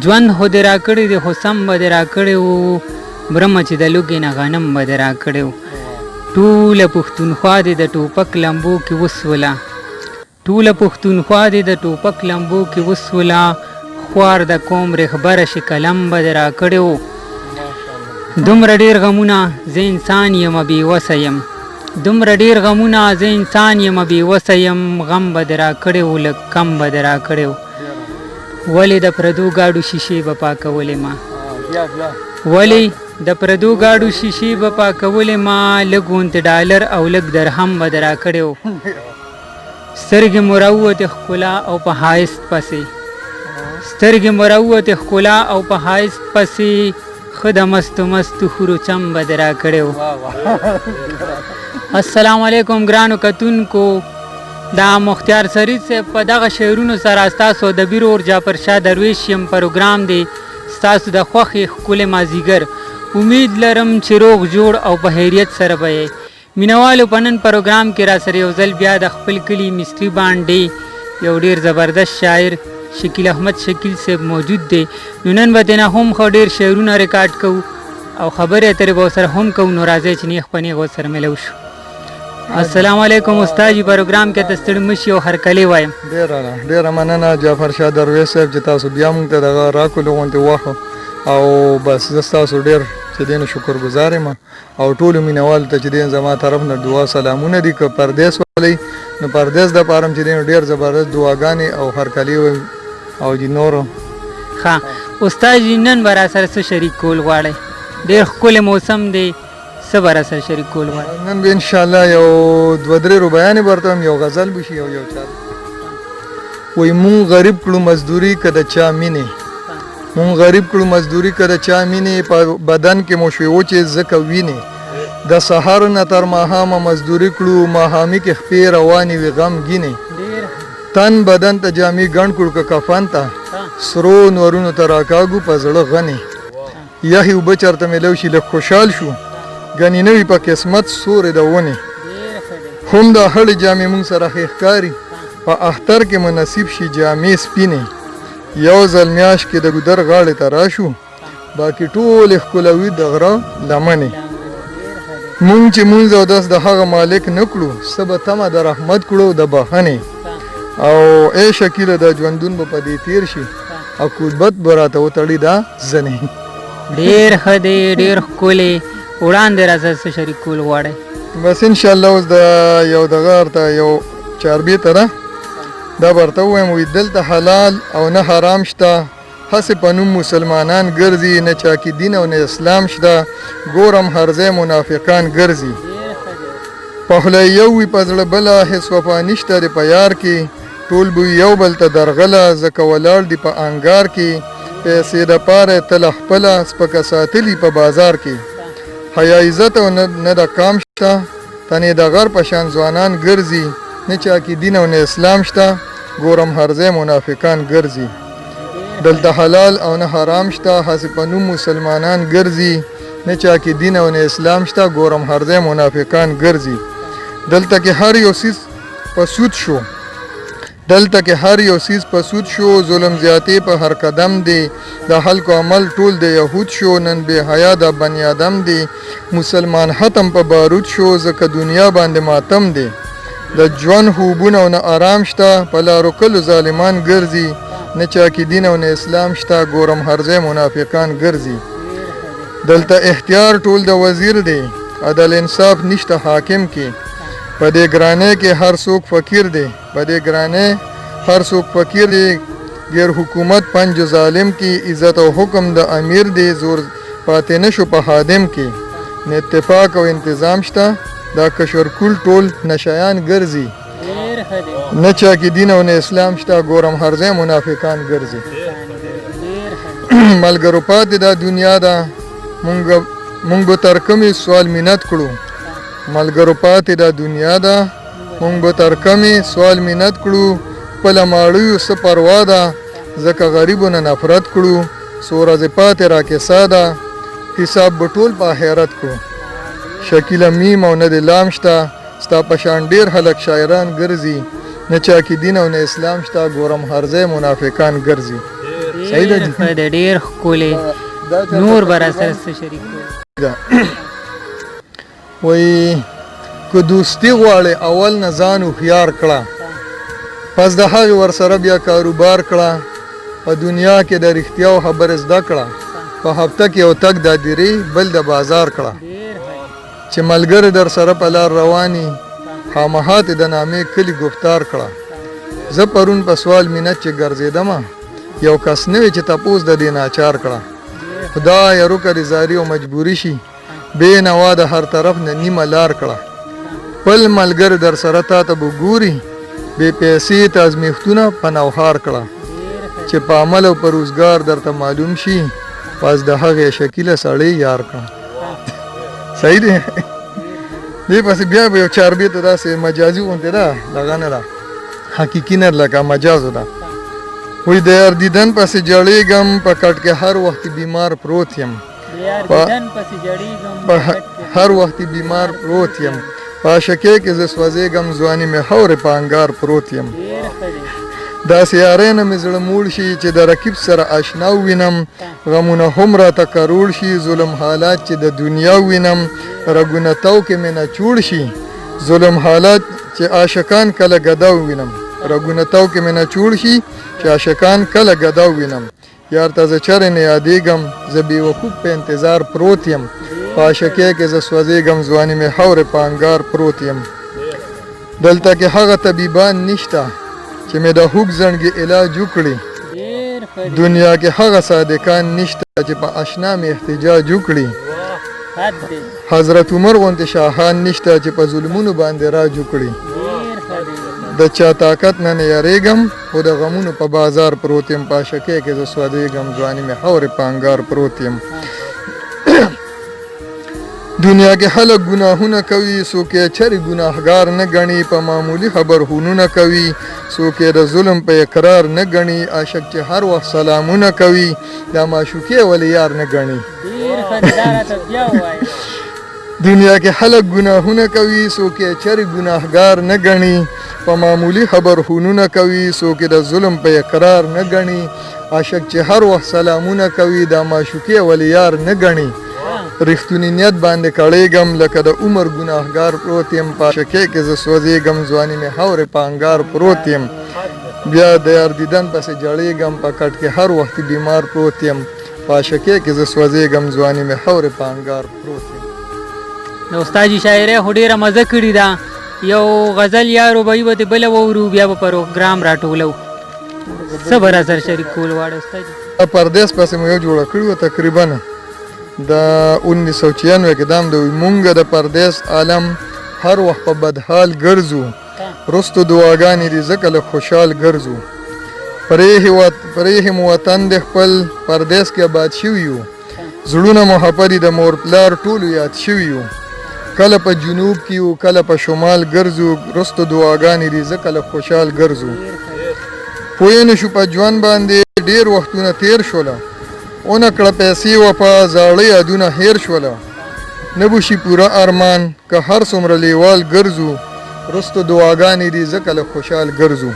ژوند خو دې راکړی دی خو سم به دې راکړی و برمه چې د لوږې نه غنم به دې راکړی و ټوله پښتونخوا دې د ټوپک لمبو کې وسوله ټوله پښتونخوا دې د ټوپک لمبو کې وسوله خوار د قوم رهبره شي قلم به دې راکړی و دومره ډېر غمونه زه انسان یم بېوسه یم دومره ډېر غمونه زه انسان یم بېوسه یم غم به دې راکړی و لږ کم به دې راکړی و ولې د پردو ګاډو شیشې به پاکولې ما ولې د پردو ګاډو شیشې به پاکولې ما لږ غونتې ډالر او لږ درهم به دې راکړی و سترګې مو راووتې ښکلا او په ښایست پسې سترګې مو راووتې ښکلا او په ښایست پسې ښه د مستو مستو خورو چم به دې راکړی و السلام علیکم ګرانو کتونکو دا مختیار سرید صاحب په دغه شعرونو سره ستاسو ادبي ورور جعفر شاه درویش یم پروګرام دی ستاسو د خوښې ښکلی مازدیګر امید لرم چې روغ جوړ او په خیریت سره به یې مینوالو په نن پروګرام کې را سره یو ځل بیا د خپل کلي مستري باندې یو ډېر زبردست شاعر شکیل احمد شکیل صاحب موجود دی نو نن به دې نه هم خو ډېر شعرونه ریکارډ کوو او خبرې اترې به ورسره هم کوو نو راځئ چې نیغ په نیغ ورسره میلو شو السلام علیکم استاد جی پروګرام کې د ستړي مشي او هرکلی وایم ډېره مننه جعفر شاه درویش صاحب چې تاسو بیا موږ ته دغه راکولو غوندې وخت او بس زه ستاسو ډېر چې دی نو شکرګزار یم او ټولو مینوالو ته چې دی زما طرف نه دعا سلامونه دي که پردیس والی نو پردیس دپاره هم چې دی نو ډېر زبردست دعاګانې او هرکلي او د نورو ښه استاد جي نن به راسره څه شریک کول غواړئ ډېر ښکلی موسم دی څه به راسره شریک کول غواړئ نن به انشاءالله یو دوه درې روبیانې به ورته یو غزل به شي یو چار وایي مونږ غریب کړو مزدوري که د چا مینې مونږ غریب کړو مزدوري که د چا مینې په بدن کې مو شوې وچې ځکه وینې د سهار نه تر ماښامه مزدوري کړو ماښامي کې خپې روانې وي غمګینې تن بدن ته جامې ګڼ کړو که کفن ته سرو نورونو ته راکاږو په زړه غنې یخې اوبه چېرته میلو شي لږ خوشحال شو ګنې نه وي په قسمت سورې د ونې هم دا هړې جامې مونږ سره ښې ښکاري په اختر کې مو نصیب شي جامې سپینې یو ځل میاشت کې د ګودر غاړې ته راشو باقي ټولې ښکلوي د غره لمنې مونږ چې مونځ او داس د هغه مالک نه کړو څه به تمه د رحمت کړو د بښنې او ای شکیله دا ژوندون به په دې تیر شي عقوبت به راته وتړي دا زنې ډېر ښه دی ډېر ښکلی وړاندې راسره څه شریک کول غواړئ بس انشاءالله اوس د یو دغه ورته یو چاربیته ده دا به ورته ووایم وایي دلته حلال او نه حرام شته هسې په نوم مسلمانان ګرځي نه چا کې دین او نه اسلام شته ګورم هر ځای منافقان ګرځي په خوله یو وي په زړه بله هېڅ وفا نشته دی په یار کې ټول بوی یو بل ته درغله ځکه ولاړ دي په انګار کې پیسې دپاره تله خپله سپکه ساتلي په بازار کې حیا عزت او نه د کام شته تنې د غر په شان ځوانان ګرځي نه چا کې دین او نه اسلام شته ګورم هر ځای منافقان ګرځي دلته حلال او نه حرام شته هسې په نوم مسلمانان ګرځي نه چا کې دین او نه اسلام شته ګورم هر ځای منافقان ګرځي دلته کې هر یو څیز په سود شو دلته کې هر یو څیز په سود شو ظلم زیاتې په هر قدم دی د خلکو عمل ټول د یهود شو نن بې حیا د بني آدم دی مسلمان ختم په بارود شو ځکه دنیا باندې ماتم دی د ژوند خوبونه او نه آرام شته په لارو کلو ظالمان ګرځي نه چا کې دین او نه اسلام شته ګورم هر ځای منافقان ګرځي دلته اختیار ټول د وزیر دی عدل انصاف نشته حاکم کې په دې ګرانۍ کې هر څوک فقیر دی په دې ګرانۍ هر څوک فقیر دی غیر حکومت پنج ظالم کې عزت او حکم د امیر دی زور پاتې نشو په خادم کې نه اتفاق او انتظام شته دا کشرکول ټول نشایان ګرځي نه چا کې دین او نه اسلام شته ګورم هر ځای منافقان ګرځي ملګرو پاتې دا دنیا ده مونږ به تر کومې سوال منت کړو ملګرو پاتې دا دنیا ده مونږ به تر کمې سوال منت کړو خپله ماړیو څه پروا ده ځکه غریبو نه نفرت کړو څو ورځې پاتې راکیسه ده حساب به ټول په آخرت کړو شکیله میم او نه د لام شته ستا په شان ډېر خلک شاعران ګرځي نه چا کې دین او نه اسلام شته ګورم هر ځای منافقان ګرځي صحیح ده جی ښه دی، ډېر ښکلی. دا چا نور ته به را تقریباً سره څه شریک کړو؟ ده. وایي که دوستي غواړې اول نه ځان هوښیار کړه، پس د هغې ورسره بیا کاروبار کړه. په دنیا کې د رښتیاو خبرې زده کړه، په هفته کې یو تګ د دیرې بل د بازار کړه. ډېر ښه. چې ملګری در سره په لار رواني، خامخا ته د نامې کلي گفتار کړه. زه پرون په سوال مینت چې ګرځېدمه، یو کس نه وی چې تپوس د دې ناچار کړه. خدای روکه رضاري او مجبوري شي، بې نوا د هر طرف نه نیمه لار کړه. خپل ملګری در سره تا ته به ګوري، بې پیسې ته ازمیښتونه په نوهار کړه. چې په عمل او په روزګار درته معلوم شي، پس د هغې شکیله سړی یار کړه. صحیح دی. دې پسې بیا به یو چاربیت داسې مجازي غوندې ده، دغه نه ده، حقیقي نه لکه مجازو ده. وایي د یار دیدن پسې جړېږم، په کټ کې هر وخت بیمار پروت یم. د یار دیدن پسې جړېږم، په هر وخت بیمار پروت یم. په عاشقۍ کې زه سوځېږم، ځواني مې هورې په انګار پروت یم. ډېر ښه دی. داسې یارۍ نه مې زړه موړ شي چې د رقیب سره اشنا ووینم. غمونه هم راته کروړ شي، ظلم حالات چې د دنیا وینم. رګونه تو کې مې نه چوړ شي، ظلم حالات چې عاشقان کله ګدا ووینم. رګونه تو کې مې نه چوړ شي، چې عاشقان کله ګدا ووینم. یار ته زه چرې نه یادېږم، زه بې وقوف په انتظار پروت یم. په عاشقۍ کې زه سوځېږم، ځواني مې هورې په انګار پروت یم. دلته کې هغه طبیبان نشته چې مې د هوږ زنګې علاج وکړي. ډېر ښه دی. دنیا کې هغه صادقان نشته چې په اشنا مې احتجاج وکړي. حد دی. حضرت عمر غوندې شاهان نشته چې په ظلمونو باندې راج وکړي. ډېر ښه دی. د چا طاقت نه نه یریږم، خو د غمونو په بازار پروت یم. په عاشقۍ کې زه سوځېږم، ځواني مې هورې په انګار پروت یم. دنیا کې خلک ګناهونه کوي، څوک یې چرې ګناهګار نه ګڼي. په معمولي خبر هونونه کوي، څوک یې د ظلم په اقرار نه ګڼي. عاشق چې هر وخت سلامونه کوي، دا معشوقې ولې یار نه ګڼي. ډېر ښه دی. دا راته بیا ووایه. دنیا کې خلک ګناهونه کوي، څوک یې چرې ګناهګار نه ګڼي. په معمولي خبر هونونه کوي، څوک یې د ظلم په اقرار نه ګڼي. عاشق چې هر وخت سلامونه کوي، دا معشوقې ولې یار نه ګڼي. رښتونی نیت باندې کړېږم، لکه د عمر ګناهګار پروت یم. په عاشقۍ کې زه سوځېږم، ځواني مې هورې په انګار پروت یم. بیا د یار دیدن پسې جړېږم، په کټ کې هر وخت بیمار پروت یم. په عاشقۍ کې زه سوځېږم، ځواني مې هورې په انګار پروت یم. د استاد شاعرۍ خو ډېره مزه کړې ده. یو غزل یا رباعي به دې بله واورو، بیا به پروګرام راټولو. څه به را سره شریک کول غواړې استاد؟ پردیس پسې مې یو جوړه کړې وه تقریبا د 1996 کې. دا هم د مونږ د پردیس عالم هر وخت په بدحال ګرځو. رستو دعاګانې دي ځکه لږ خوشحال ګرځو. پرې هم وطن د خپل پردیس کې آباد شوي یو. زړونه محبت د مور پلار ټولو یاد شوي یو. کله په جنوب کې یو، کله په شمال ګرځو. رستو دعاګانې دي ځکه لږ خوشحال ګرځو. پوه نه شو په ژوند باندې ډېر وختونه تیر شوله. اونه کړه پیسې وفا، زاړه یادونه هیر شوله. نه بوشي پوره ارمان که هر څومره لیوال ګرځو. رستو دعاګانې دي ځکه لږ خوشحال ګرځو.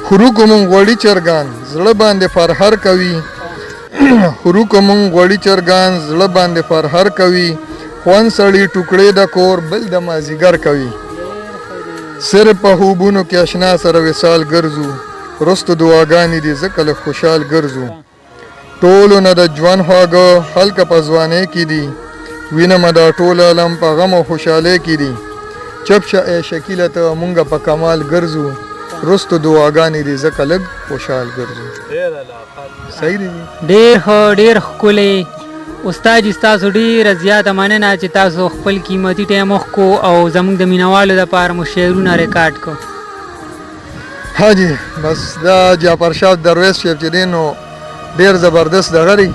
خروکو مونږ غوړي چرګان، زړه باندې فرهر کوي. خروکو مونږ غوړي چرګان، زړه باندې فرهر کوي. خوند سړي ټوکړې د کور، بل د مازیګر کوي. صرف په خوبونو کې اشنا سره وصال ګرځو. رستو دعاګانې دي ځکه لږ خوشحال ګرځو. ټولو نه د ژوند خواږه هلکه په ځوانۍ کې دي. وینمه دا ټول عالم په غم او خوشحالۍ کې دي. چپ شه ای شکیله ته مونږه په کمال ګرځو. رستو دعاګانې دي ځکه لږ خوشحال ګرځو. صحیح دی. ډېر ښه، ډېر ښکلی. استاد ستاسو ډېره زیاته مننه چې تاسو خپل قیمتي ټایم وښکو او زموږ د مینوالو دپاره مو شعرونه ریکارډ کړو. ها جی، بس دا جعفر شاه درویش صاحب چې دی نو ډېر زبردست دغه دی.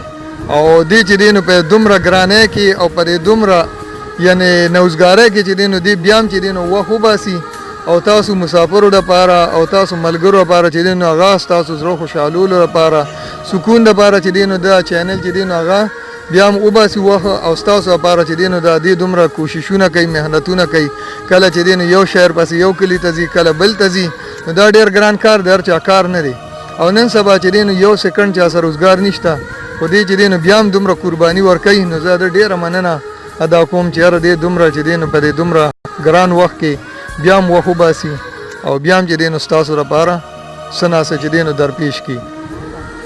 او دی چې دی نو په دومره ګرانۍ کې او په دې دومره یعنې نوزګارۍ کې چې دی نو دی بیا هم چې دی نو وخت وباسي او تاسو مسافرو دپاره او تاسو ملګرو دپاره چې دی نو هغه ستاسو زړه خوشحالولو دپاره سکون دپاره چې دی نو دا چینل چې دی نو هغه بیا هم وباسي وخت او ستاسو لپاره چې دی نو دا دې دومره کوششونه کوي، محنتونه کوي. کله چې دی نو یو شهر پسې یو کلي ته ځي، کله بل ته ځي. نو دا ډېر ګران کار دی، هر چا کار نه دی. او نن سبا چې دی نو یو سیکنډ چا سره روزګار نشته، خو دی چې دی نو بیا هم دومره قرباني ورکوي. نو زه د ډېره مننه ادا کوم چې یاره دی دومره چې دی نو په دې دومره ګران وخت کې بیا هم وخت وباسي او بیا هم چې دی نو ستاسو لپاره څه ناڅه چې دی نو درپېښ کړي.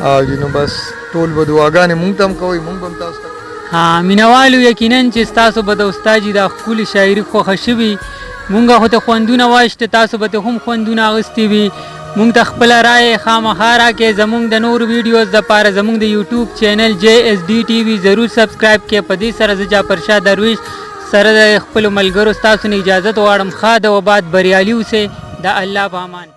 او جی نو بس ټول به دعاګانې مونږ ته هم کوئ، مونږ به هم تاسو ته. ها مینوالو یقینا چې ستاسو به د استاجي دا ښکلې شاعري خوښه شوي. مونږ خو ته خوندونه وایشته، تاسو به ته هم خوندونه اخیستي وي. مونږ ته خپله رایې خامخا راکړئ. زمونږ د نورو ویډیوز دپاره زمونږ د یوټیوب چینل JSD TV ضرور سبسکرایب کړئ. په دې سره زه جعفرشاه درویش سره د خپلو ملګرو ستاسو نه اجازت غواړم. ښه د وباد بریالي اوسئ. د الله په امان.